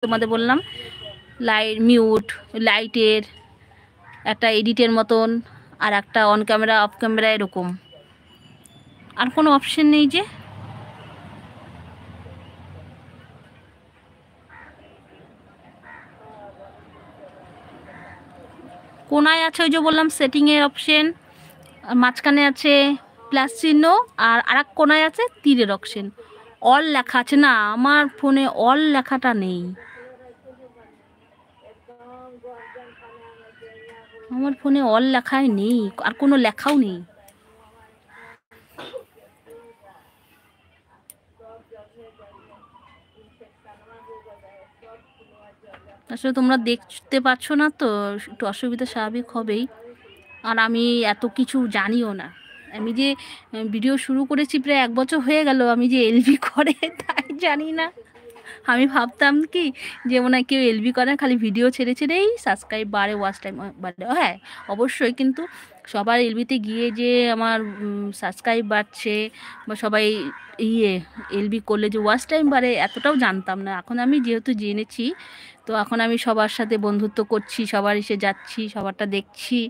তোমাদের বললাম light mute, লাইটের একটা এডিটের মতন, আর একটা অন ক্যামেরা অফ ক্যামেরা, এরকম। আর কোনো অপশন নেই যে। কোনায় আছে ওই যে বললাম সেটিংয়ের অপশন, মাঝখানে আছে প্লাস চিহ্ন, আর আরেক কোনায় আছে তীরের অপশন। অল লেখা আছে না, আমার ফোনে অল লেখাটা নেই, আমার ফোনে অল লেখাই নেই, আর কোনো লেখাও নেই। আসলে তোমরা দেখতে পাচ্ছ না তো, একটু অসুবিধা স্বাভাবিক হবেই। আর আমি এত কিছু জানিও না। আমি যে ভিডিও শুরু করেছি প্রায় 1 বছর হয়ে গেল, আমি যে এলবি করে তাই জানি না। আমি ভাবতাম কি যে মনে হয় কেউ এলবি করে, খালি ভিডিও ছেড়ে ছেড়েই সাবস্ক্রাইব বাড়ে, ওয়াচ টাইম বাড়ে। হ্যাঁ, অবশ্যই, কিন্তু সবার এলবিতে গিয়ে যে আমার সাবস্ক্রাইব বাড়ছে বা সবাই এলবি করলে যে ওয়াচ টাইম বাড়ে, এতটাও জানতাম না। এখন আমি যেহেতু জেনেছি, তো এখন আমি সবার সাথে বন্ধুত্ব করছি, সবার এসে যাচ্ছি, সবারটা দেখছি।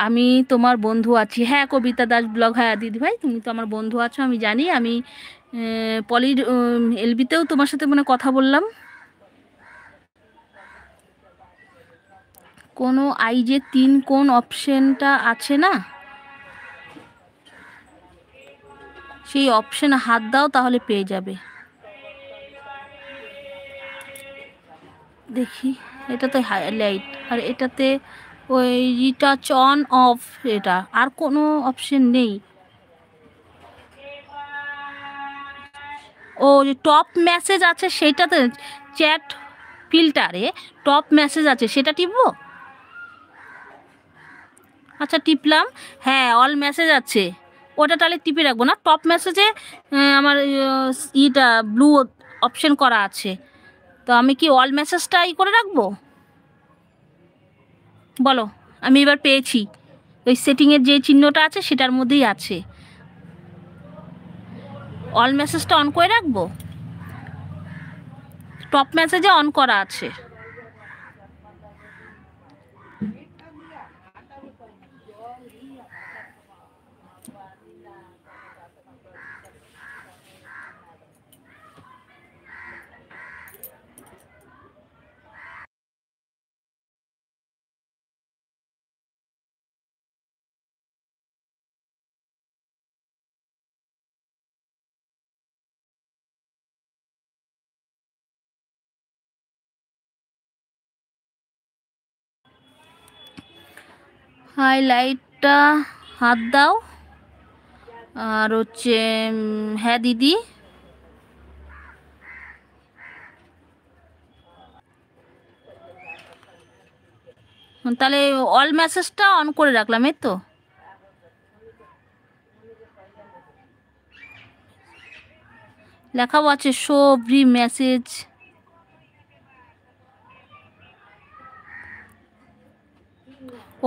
আমি তোমার বন্ধু আছি, হ্যাঁ কবিতা দাস ব্লগ, হ্যাঁ দিদিভাই তুমি তো আমার বন্ধু আছো, আমি জানি। আমি পলির এলবিতেও তোমার সাথে মানে কথা বললাম। কোনো যে 3 কোন অপশনটা আছে না, সেই অপশনে হাত দাও, তাহলে পেয়ে যাবে। দেখি, এটাতে হাইলাইট, আর এটাতে ওই রিটাচ অন অফ, এটা আর কোনো অপশন নেই। ও যে টপ মেসেজ আছে সেইটাতে, চ্যাট ফিল্টারে টপ মেসেজ আছে, সেটা টিপবো। আচ্ছা টিপলাম, হ্যাঁ অল মেসেজ আছে, ওটা তাহলে টিপে রাখবো না। টপ মেসেজে আমার ইটা ব্লু অপশন করা আছে, তো আমি কি অল মেসেজটা করে রাখবো? বলো, আমি এবার পেয়েছি, ওই সেটিংয়ের যে চিহ্নটা আছে সেটার মধ্যেই আছে, অল মেসেজটা অন করে রাখবো। টপ মেসেজে অন করা আছে। হাইলাইটটা হাত দাও, আর হচ্ছে হ্যাঁ দিদি, তাহলে অল মেসেজটা অন করে রাখলাম, এই তো। লেখাও আছে শো এভরি মেসেজ।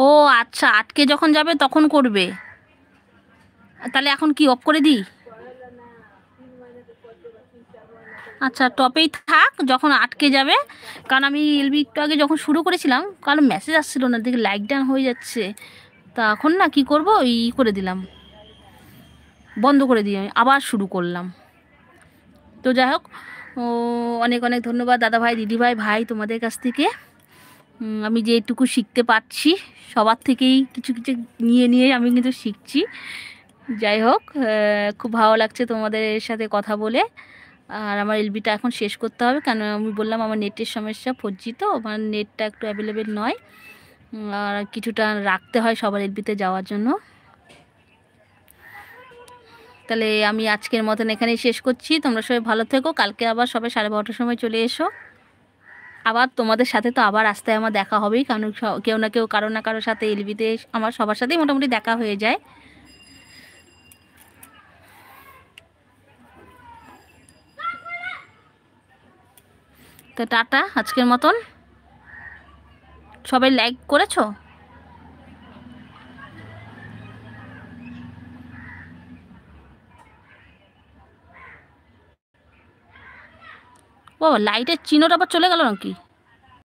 ও আচ্ছা, আটকে যখন যাবে তখন করবে, তাহলে এখন কি অফ করে দিই? আচ্ছা টপেই থাক, যখন আটকে যাবে। কারণ আমি এলবি একটু আগে যখন শুরু করেছিলাম, কারণ মেসেজ আসছিল না, দেখি লাইক ডাউন হয়ে যাচ্ছে, তা এখন না কি করব, করে দিলাম, বন্ধ করে দিয়ে আমি আবার শুরু করলাম। তো যাই হোক, ও অনেক অনেক ধন্যবাদ দাদা ভাই, দিদি ভাই, ভাই তোমাদের কাছ থেকে আমি যেটুকু শিখতে পারছি, সবার থেকেই কিছু কিছু নিয়ে নিয়ে আমি কিন্তু শিখছি। যাই হোক, খুব ভালো লাগছে তোমাদের সাথে কথা বলে। আর আমার এলবিটা এখন শেষ করতে হবে, কারণ আমি বললাম আমার নেটের সমস্যা, 4G তো আমার নেটটা একটু অ্যাভেলেবেল নয়, আর কিছুটা রাখতে হয় সবার এলবিতে যাওয়ার জন্য। তাহলে আমি আজকের মতন এখানেই শেষ করছি, তোমরা সবাই ভালো থেকো, কালকে আবার সবাই 12:30টার সময় চলে এসো। আবার তোমাদের সাথে তো আবার আসতে আমার দেখা হবেই, কারণ কেউ না কেউ, কারো না কারোর সাথে এলবিতে আমার সবার সাথেই মোটামুটি দেখা হয়ে যায়। তো টাটা আজকের মতন। সবাই লাইক করেছো? ও লাইটের চিহ্নটা আবার চলে গেল নাকি?